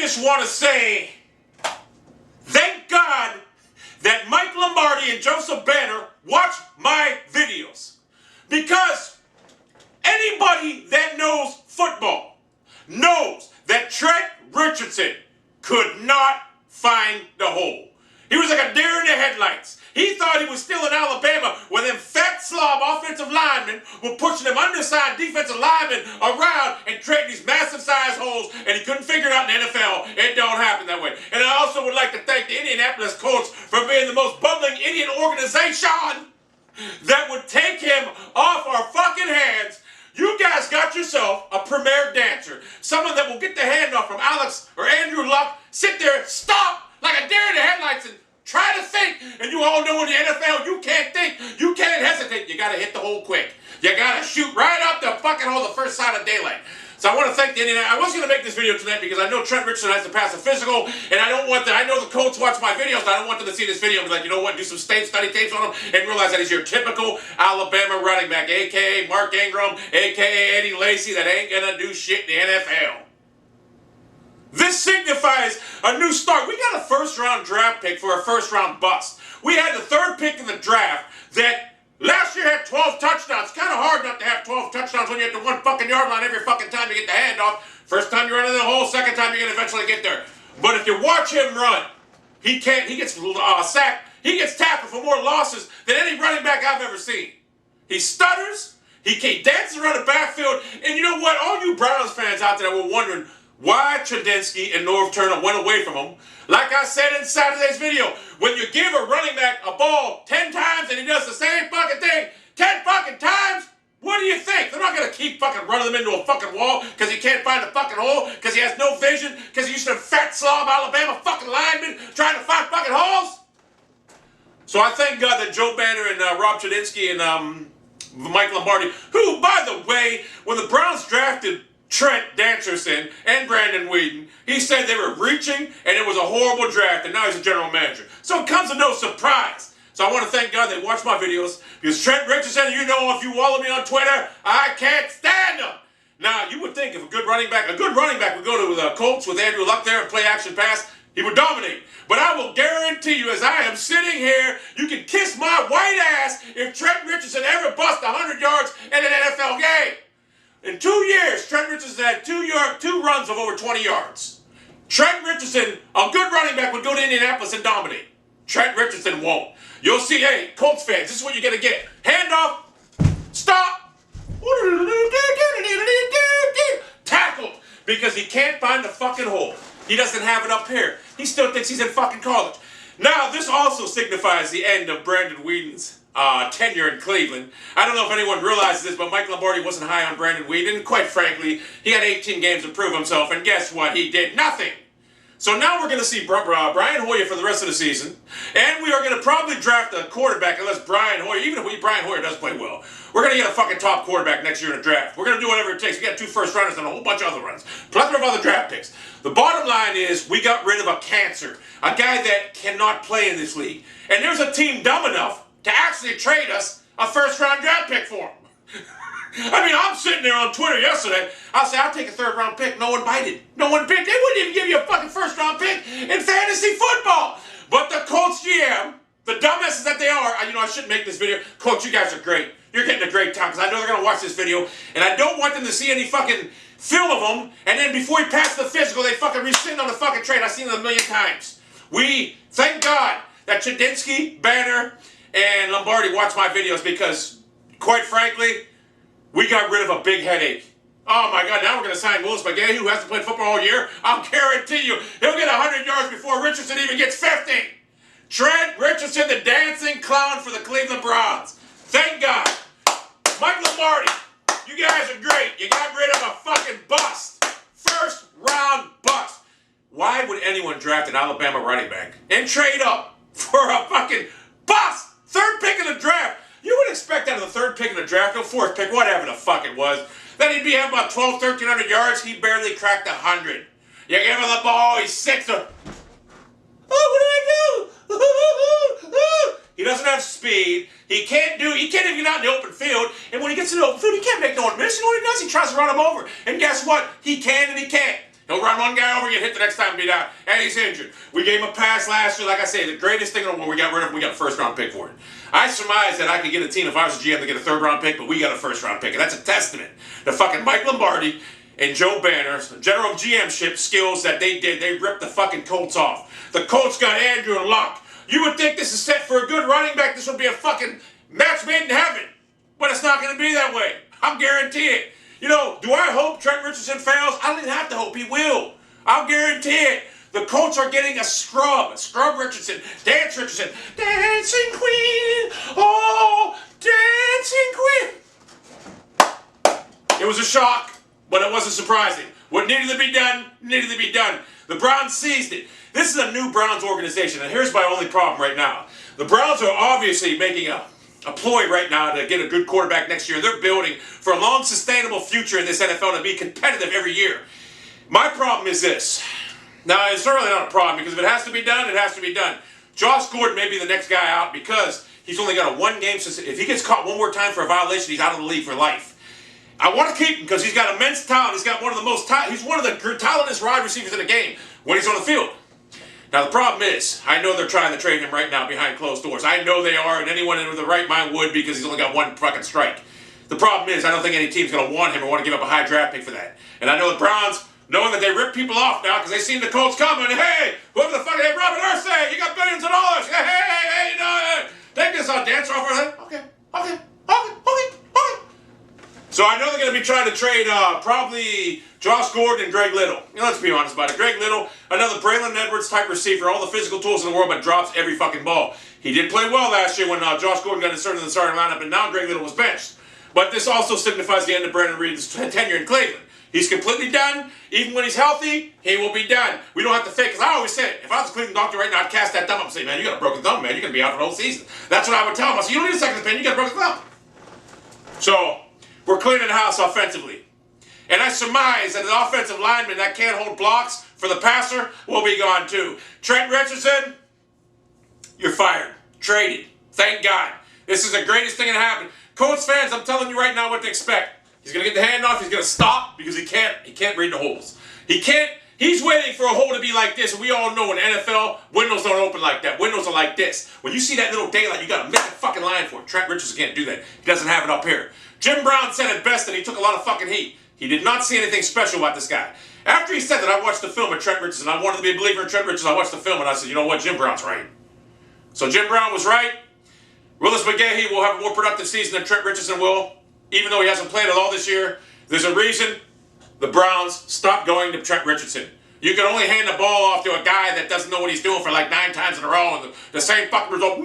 just want to say, thank God that Mike Lombardi and Joseph Banner watch my videos. Because anybody that knows football knows that Trent Richardson could not find the hole. He was like a deer in the headlights. He thought he was still in Alabama when them fat slob offensive linemen were pushing them undersized defensive linemen around and creating these massive size holes, and he couldn't figure it out in the NFL. It don't happen that way. And I also would like to thank the Indianapolis Colts for being the most bumbling Indian organization that would take him off our fucking hands. You guys got yourself a premier dancer. Someone that will get the handoff from Alex or Andrew Luck, sit there, stop like a deer in the headlights and try to think. And you all know in the NFL, you can't think. You can't hesitate. You got to hit the hole quick. You got to shoot right up the fucking hole the first sign of daylight. So I want to thank the Indianapolis. I was going to make this video tonight because I know Trent Richardson has to pass a physical, and I don't want I know the Colts watch my videos, but I don't want them to see this video and be like, you know what, do some study tapes on him and realize that he's your typical Alabama running back, a.k.a. Mark Ingram, a.k.a. Eddie Lacy, that ain't going to do shit in the NFL. This signifies a new start. We got a first-round draft pick for a first-round bust. We had the third pick in the draft that last year had 12 touchdowns. It's kind of hard not to have 12 touchdowns when you're at the one fucking yard line every fucking time you get the handoff. First time you run in the hole, second time you're going to eventually get there. But if you watch him run, he gets sacked. He gets tackled for more losses than any running back I've ever seen. He stutters. He dances around the backfield. And you know what? All you Browns fans out there were wondering why Chudinski and Norv Turner went away from him. Like I said in Saturday's video, when you give a running back a ball 10 times and he does the same fucking thing 10 fucking times, what do you think? They're not going to keep fucking running them into a fucking wall because he can't find a fucking hole, because he has no vision, because he used to fat slob Alabama fucking linemen trying to find fucking holes? So I thank God that Joe Banner and Rob Chudinski and Mike Lombardi, who, by the way, when the Browns drafted Trent Dancerson and Brandon Weeden, he said they were reaching and it was a horrible draft, and now he's a general manager. So it comes as no surprise. So I want to thank God they watch my videos, because Trent Richardson, you know, if you follow me on Twitter, I can't stand him. Now, you would think if a good running back would go to the Colts with Andrew Luck there and play action pass, he would dominate. But I will guarantee you, as I am sitting here, you can kiss my white ass if Trent Richardson ever busts 100 yards in an NFL game. In 2 years, Trent Richardson had two runs of over 20 yards. Trent Richardson, a good running back, would go to Indianapolis and dominate. Trent Richardson won't. You'll see, hey, Colts fans, this is what you're going to get. Handoff, stop, tackled, because he can't find the fucking hole. He doesn't have it up here. He still thinks he's in fucking college. Now, this also signifies the end of Brandon Weeden's tenure in Cleveland. I don't know if anyone realizes this, but Mike Lombardi wasn't high on Brandon Weeden. Quite frankly, he had 18 games to prove himself, and guess what? He did nothing. So now we're going to see Brian Hoyer for the rest of the season, and we are going to probably draft a quarterback unless Brian Hoyer, even if Brian Hoyer does play well, we're going to get a fucking top quarterback next year in a draft. We're going to do whatever it takes. We got 2 first-rounders and a whole bunch of other runs. Plethora of other draft picks. The bottom line is we got rid of a cancer, a guy that cannot play in this league. And there's a team dumb enough to actually trade us a first-round draft pick for him. I mean, I'm sitting there on Twitter yesterday. I'll say, I'll take a third-round pick. No one bited. No one picked. They wouldn't even give you a fucking first-round pick in fantasy football. But the Colts GM, the dumbasses that they are, I shouldn't make this video. Coach, you guys are great. You're getting a great time, because I know they're going to watch this video, and I don't want them to see any fucking film of them, and then before he passes the physical, they fucking rescind on the fucking trade. I've seen it a million times. We, thank God, that Chudinski, Banner, and Lombardi watch my videos, because, quite frankly, we got rid of a big headache. Oh my God, now we're going to sign Willis McGahee, who hasn't played football all year. I'll guarantee you, he'll get 100 yards before Richardson even gets 50. Trent Richardson, the dancing clown for the Cleveland Browns. Thank God. Mike Lombardi, you guys are great. You got rid of a fucking bust. First round bust. Why would anyone draft an Alabama running back and trade up for a fucking bust? Third pick in the draft. You would expect out of the third pick in the draft, or fourth pick, whatever the fuck it was, that he'd be having about 1,300 yards. He barely cracked 100. You give him the ball, he's 6 or... Oh, what do I do? He doesn't have speed. He can't even get out in the open field. And when he gets in the open field, he can't make no one miss. You know what he does? He tries to run him over. And guess what? He can and he can't. He'll run one guy over, get hit the next time, be down, and he's injured. We gave him a pass last year. Like I say, the greatest thing when we got rid of him, we got a first-round pick for it. I surmise that I could get a team, if I was a GM, to get a third-round pick, but we got a first-round pick. And that's a testament to fucking Mike Lombardi and Joe Banner's general GM-ship skills that they did. They ripped the fucking Colts off. The Colts got Andrew Luck. You would think this is set for a good running back. This would be a fucking match made in heaven. But it's not going to be that way. I'm guaranteeing it. You know, do I hope Trent Richardson fails? I don't even have to hope. He will. I'll guarantee it. The Colts are getting a scrub. Scrub Richardson. Dance Richardson. Dancing Queen. Oh, Dancing Queen. It was a shock, but it wasn't surprising. What needed to be done, needed to be done. The Browns seized it. This is a new Browns organization, and here's my only problem right now. The Browns are obviously making a ploy right now to get a good quarterback next year. They're building for a long, sustainable future in this NFL to be competitive every year. My problem is this. Now, it's really not a problem because if it has to be done, it has to be done. Josh Gordon may be the next guy out because he's only got a one-game. If he gets caught one more time for a violation, he's out of the league for life. I want to keep him because he's got immense talent. He's got one of the most he's one of the talented wide receivers in the game when he's on the field. Now, the problem is, I know they're trying to trade him right now behind closed doors. I know they are, and anyone in the right mind would because he's only got one fucking strike. The problem is, I don't think any team's going to want him or want to give up a high draft pick for that. And I know the Browns, knowing that they rip people off now because they seen the Colts coming, hey, whoever the fuck, hey, Robert Irsay, you got billions of dollars. Hey, no, take this on dance offer. Okay. So I know they're going to be trying to trade probably Josh Gordon and Greg Little. You know, let's be honest about it. Greg Little, another Braylon Edwards type receiver, all the physical tools in the world, but drops every fucking ball. He did play well last year when Josh Gordon got inserted in the starting lineup, and now Greg Little was benched. But this also signifies the end of Brandon Reed's tenure in Cleveland. He's completely done. Even when he's healthy, he will be done. We don't have to fake, because I always say it. If I was a Cleveland doctor right now, I'd cast that thumb up and say, man, you got a broken thumb, man. You're going to be out for the whole season. That's what I would tell him. I said, you don't need a second opinion. You got a broken thumb. So, we're cleaning the house offensively. And I surmise that the offensive lineman that can't hold blocks for the passer will be gone too. Trent Richardson, you're fired. Traded. Thank God. This is the greatest thing that happened. Colts fans, I'm telling you right now what to expect. He's going to get the handoff. He's going to stop because he can't read the holes. He's waiting for a hole to be like this. And we all know in the NFL, windows don't open like that. Windows are like this. When you see that little daylight, you got to make a fucking line for it. Trent Richardson can't do that. He doesn't have it up here. Jim Brown said it best and he took a lot of fucking heat. He did not see anything special about this guy. After he said that, I watched the film of Trent Richardson. I wanted to be a believer in Trent Richardson. I watched the film and I said, you know what? Jim Brown's right. So Jim Brown was right. Willis McGahee will have a more productive season than Trent Richardson will. Even though he hasn't played at all this year, there's a reason the Browns stopped going to Trent Richardson. You can only hand the ball off to a guy that doesn't know what he's doing for like 9 times in a row and the same fucking result.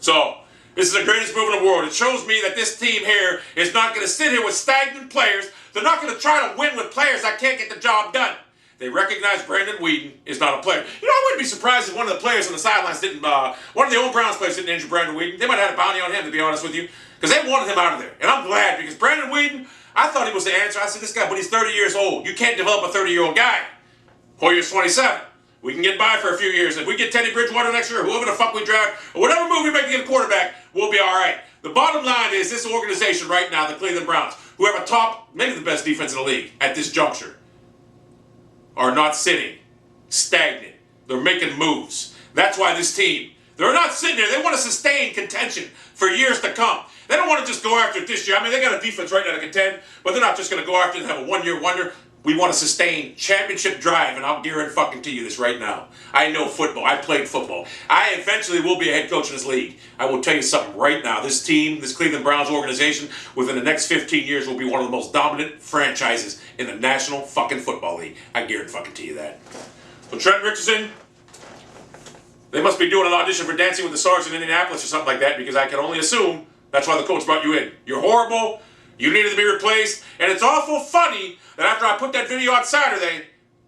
So, this is the greatest move in the world. It shows me that this team here is not going to sit here with stagnant players. They're not going to try to win with players that can't get the job done. They recognize Brandon Weeden is not a player. You know, I wouldn't be surprised if one of the players on the sidelines didn't, one of the old Browns players didn't injure Brandon Weeden. They might have had a bounty on him, to be honest with you, because they wanted him out of there. And I'm glad, because Brandon Weeden, I thought he was the answer. I said, this guy, but he's 30 years old. You can't develop a 30-year-old guy. Hoyer's 27. We can get by for a few years. If we get Teddy Bridgewater next year, or whoever the fuck we draft, or whatever move we make to get a quarterback, we'll be all right. The bottom line is this organization right now, the Cleveland Browns, who have a top, maybe the best defense in the league at this juncture, are not sitting stagnant. They're making moves. That's why this team, they're not sitting there. They want to sustain contention for years to come. They don't want to just go after it this year. I mean, they got a defense right now to contend, but they're not just going to go after it and have a one-year wonder. We want to sustain championship drive, and I'll guarantee fucking to you this right now. I know football. I played football. I eventually will be a head coach in this league. I will tell you something right now. This team, this Cleveland Browns organization, within the next 15 years will be one of the most dominant franchises in the National fucking Football League. I guarantee fucking to you that. So Trent Richardson, they must be doing an audition for Dancing with the Stars in Indianapolis or something like that, because I can only assume that's why the coach brought you in. You're horrible. You needed to be replaced. And it's awful funny that after I put that video on Saturday,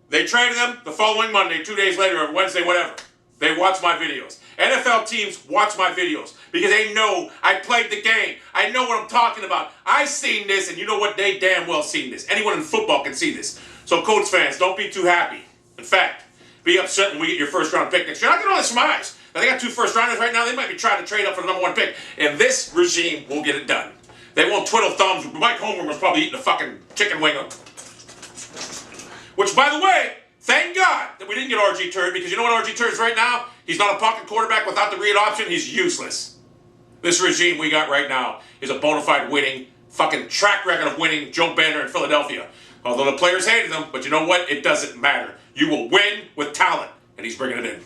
they traded them the following Monday, 2 days later, or Wednesday, whatever. They watch my videos. NFL teams watch my videos because they know I played the game. I know what I'm talking about. I've seen this, and you know what? They damn well seen this. Anyone in football can see this. So Colts fans, don't be too happy. In fact, be upset when we get your first-round pick next year. I can only surmise. Now, they got 2 first-rounders right now. They might be trying to trade up for the number 1 pick, and this regime will get it done. They won't twiddle thumbs. Mike Homer was probably eating a fucking chicken wing. Which, by the way, thank God that we didn't get R.G. Turd, because you know what R.G. Turd is right now? He's not a pocket quarterback without the read option. He's useless. This regime we got right now is a bona fide winning, fucking track record of winning Joe Banner in Philadelphia. Although the players hated him, but you know what? It doesn't matter. You will win with talent, and he's bringing it in.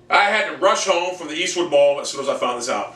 I had to rush home from the Eastwood Mall as soon as I found this out.